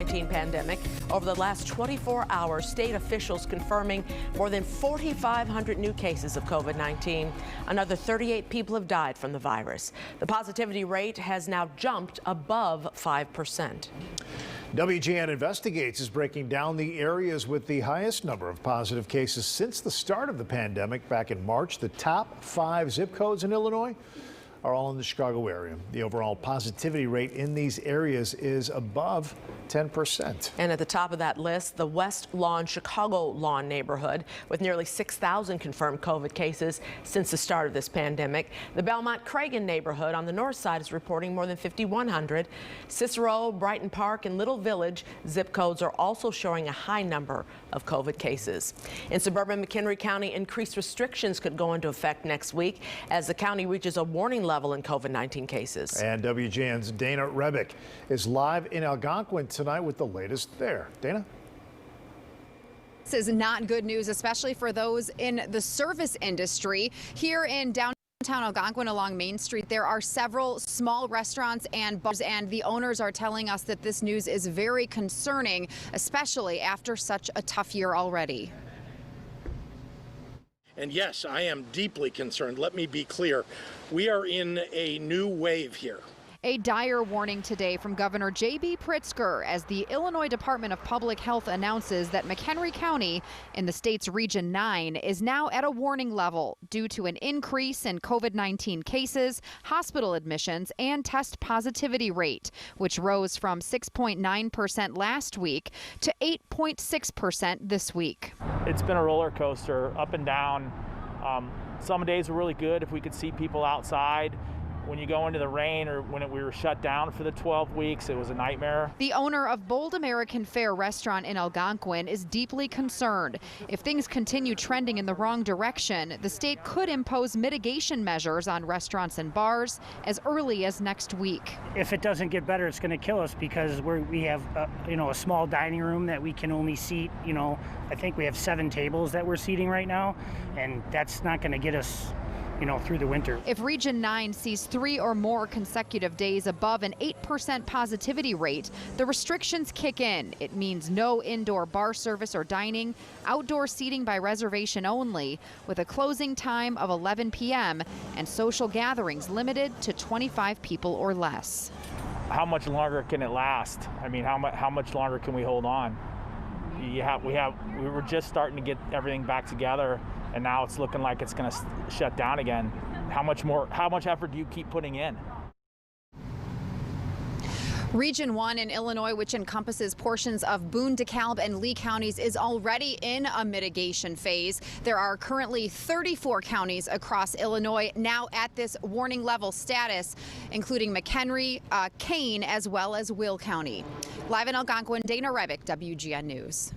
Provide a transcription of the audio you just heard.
COVID-19 pandemic. Over the last 24 hours, state officials confirming more than 4,500 new cases of COVID-19. Another 38 people have died from the virus. The positivity rate has now jumped above 5%. WGN Investigates is breaking down the areas with the highest number of positive cases since the start of the pandemic back in March. The top 5 zip codes in Illinois are all in the Chicago area. The overall positivity rate in these areas is above 10%. And at the top of that list, the West Lawn, Chicago Lawn neighborhood, with nearly 6,000 confirmed COVID cases since the start of this pandemic. The Belmont-Cragen neighborhood on the north side is reporting more than 5,100. Cicero, Brighton Park, and Little Village zip codes are also showing a high number of COVID cases. In suburban McHenry County, increased restrictions could go into effect next week as the county reaches a warning level in COVID-19 cases. And WGN's Dana Rebick is live in Algonquin tonight with the latest there. Dana? This is not good news, especially for those in the service industry. Here in downtown Algonquin along Main Street, there are several small restaurants and bars, and the owners are telling us that this news is very concerning, especially after such a tough year already. And yes, I am deeply concerned. Let me be clear. We are in a new wave here. A dire warning today from Governor J.B. Pritzker as the Illinois Department of Public Health announces that McHenry County in the state's Region 9 is now at a warning level due to an increase in COVID-19 cases, hospital admissions, and test positivity rate, which rose from 6.9% last week to 8.6% this week. It's been a roller coaster, up and down. Some days were really good if we could see people outside. When you go into the rain or when we were shut down for the 12 weeks, it was a nightmare. The owner of Bold American Fare restaurant in Algonquin is deeply concerned. If things continue trending in the wrong direction, the state could impose mitigation measures on restaurants and bars as early as next week. If it doesn't get better, it's going to kill us because we have a small dining room that we can only seat. I think we have 7 tables that we're seating right now, and that's not going to get us through the winter. If Region 9 sees 3 or more consecutive days above an 8% positivity rate, the restrictions kick in. It means no indoor bar service or dining, outdoor seating by reservation only, with a closing time of 11 p.m. and social gatherings limited to 25 people or less. How much longer can it last? I mean, how much longer can we hold on? We were just starting to get everything back together, and now it's looking like it's going to shut down again. How much effort do you keep putting in? Region 1 in Illinois, which encompasses portions of Boone, DeKalb, and Lee counties, is already in a mitigation phase. There are currently 34 counties across Illinois now at this warning level status, including McHenry, Kane, as well as Will County. Live in Algonquin, Dana Rebick, WGN News.